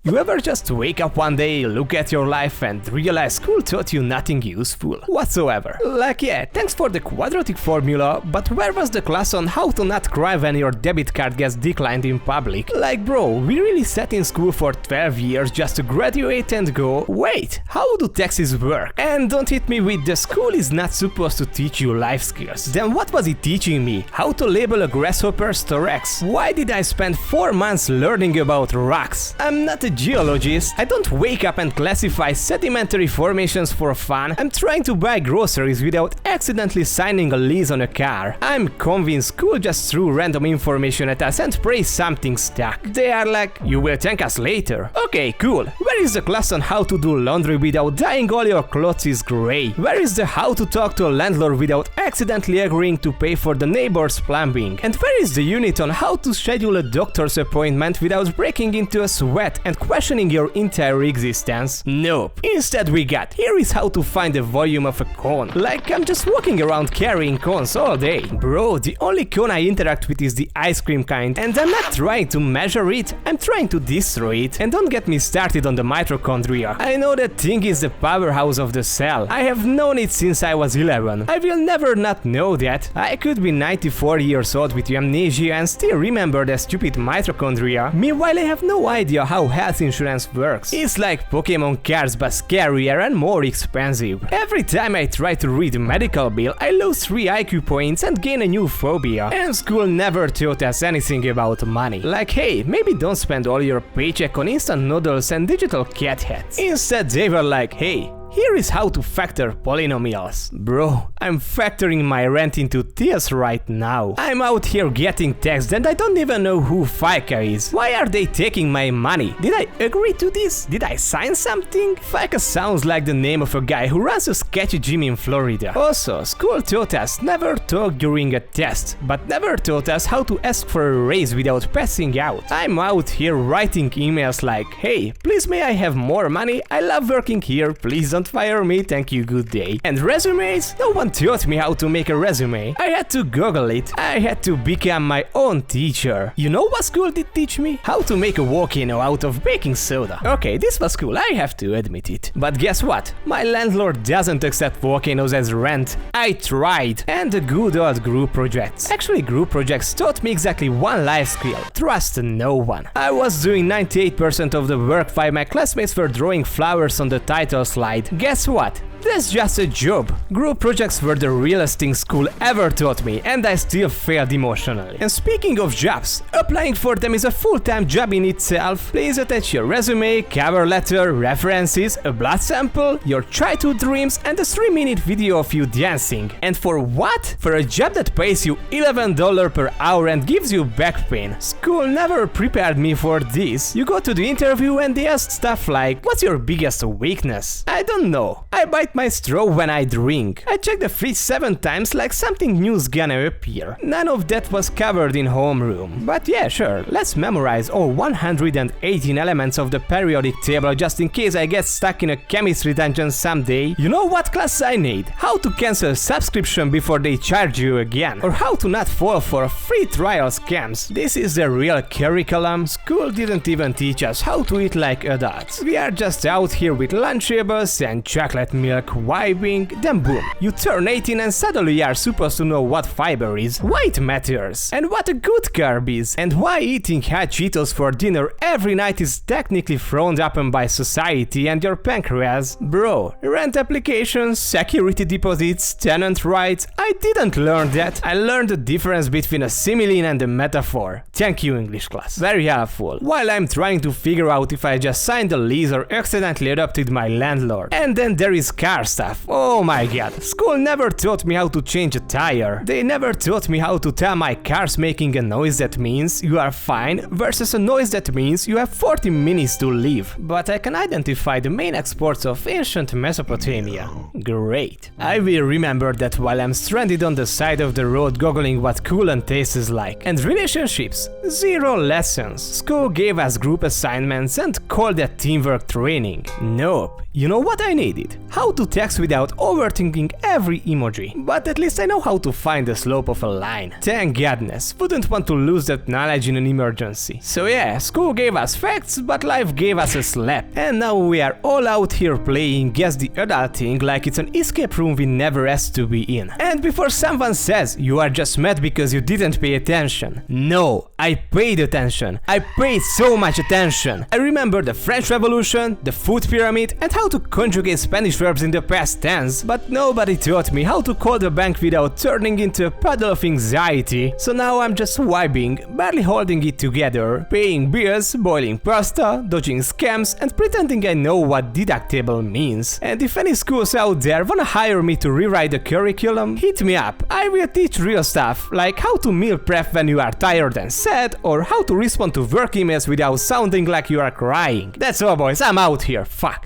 You ever just wake up one day, look at your life and realize school taught you nothing useful whatsoever? Like, yeah, thanks for the quadratic formula, but where was the class on how to not cry when your debit card gets declined in public? Like, bro, we really sat in school for 12 years just to graduate and go, wait, how do taxes work? And don't hit me with the school is not supposed to teach you life skills. Then what was it teaching me? How to label a grasshopper's thorax? Why did I spend 4 months learning about rocks? I'm not a geologist. I don't wake up and classify sedimentary formations for fun. I'm trying to buy groceries without accidentally signing a lease on a car. I'm convinced school just threw random information at us and prays something stuck. They are like, you will thank us later. Okay, cool. Where is the class on how to do laundry without dyeing all your clothes is gray? Where is the how to talk to a landlord without accidentally agreeing to pay for the neighbor's plumbing? And where is the unit on how to schedule a doctor's appointment without breaking into a sweat and questioning your entire existence? Nope. Instead we got, here is how to find the volume of a cone. Like I'm just walking around carrying cones all day. Bro, the only cone I interact with is the ice cream kind, and I'm not trying to measure it, I'm trying to destroy it. And don't get me started on the mitochondria. I know that thing is the powerhouse of the cell. I have known it since I was 11. I will never not know that. I could be 94 years old with amnesia and still remember the stupid mitochondria. Meanwhile, I have no idea how health insurance works. It's like Pokemon cards but scarier and more expensive. Every time I try to read a medical bill, I lose 3 IQ points and gain a new phobia. And school never taught us anything about money. Like, hey, maybe don't spend all your paycheck on instant noodles and digital cat hats. Instead, they were like, hey, here is how to factor polynomials. Bro, I'm factoring my rent into tears right now. I'm out here getting taxed and I don't even know who FICA is. Why are they taking my money? Did I agree to this? Did I sign something? FICA sounds like the name of a guy who runs a sketchy gym in Florida. Also, school taught us never talk during a test, but never taught us how to ask for a raise without passing out. I'm out here writing emails like, hey, please may I have more money? I love working here, please don't fire me, thank you, good day. And resumes? No one taught me how to make a resume. I had to Google it. I had to become my own teacher. You know what school did teach me? How to make a volcano out of baking soda. Okay, this was cool, I have to admit it. But guess what? My landlord doesn't accept volcanoes as rent. I tried. And the good old group projects. Actually, group projects taught me exactly one life skill. Trust no one. I was doing 98% of the work while my classmates were drawing flowers on the title slide. Guess what? That's just a job. Group projects were the realest thing school ever taught me, and I still failed emotionally. And speaking of jobs, applying for them is a full-time job in itself. Please attach your resume, cover letter, references, a blood sample, your childhood dreams, and a 3-minute video of you dancing. And for what? For a job that pays you $11 per hour and gives you back pain. School never prepared me for this. You go to the interview and they ask stuff like, what's your biggest weakness? I don't know. I bite my straw when I drink. I check the fridge 7 times like something new's gonna appear. None of that was covered in homeroom. But yeah, sure, let's memorize all 118 elements of the periodic table just in case I get stuck in a chemistry dungeon someday. You know what class I need? How to cancel subscription before they charge you again. Or how to not fall for free trial scams. This is the real curriculum. School didn't even teach us how to eat like adults. We are just out here with Lunchables and chocolate milk, vibing, then boom, you turn 18 and suddenly you are supposed to know what fiber is, why it matters, and what a good carb is, and why eating hot Cheetos for dinner every night is technically frowned upon by society and your pancreas. Bro, rent applications, security deposits, tenant rights, I didn't learn that. I learned the difference between a simile and a metaphor. Thank you, English class. Very helpful. While I'm trying to figure out if I just signed a lease or accidentally adopted my landlord. And then there is car stuff. Oh my god. School never taught me how to change a tire. They never taught me how to tell my car's making a noise that means you are fine versus a noise that means you have 40 minutes to leave. But I can identify the main exports of ancient Mesopotamia. Great. I will remember that while I'm stranded on the side of the road googling what coolant tastes like. And relationships? 0 lessons. School gave us group assignments and called that teamwork training. Nope. You know what I needed? How to text without overthinking every emoji. But at least I know how to find the slope of a line. Thank goodness, wouldn't want to lose that knowledge in an emergency. So yeah, school gave us facts, but life gave us a slap. And now we are all out here playing Guess the Adult Thing like it's an escape room we never asked to be in. And before someone says you are just mad because you didn't pay attention. No, I paid attention. I paid so much attention. I remember the French Revolution, the food pyramid, and how to conjugate Spanish verbs in the past tense, but nobody taught me how to call the bank without turning into a puddle of anxiety. So now I'm just vibing, barely holding it together, paying bills, boiling pasta, dodging scams, and pretending I know what deductible means. And if any schools out there wanna hire me to rewrite the curriculum, hit me up. I will teach real stuff, like how to meal prep when you are tired and sad, or how to respond to work emails without sounding like you are crying. That's all boys, I'm out here, fuck.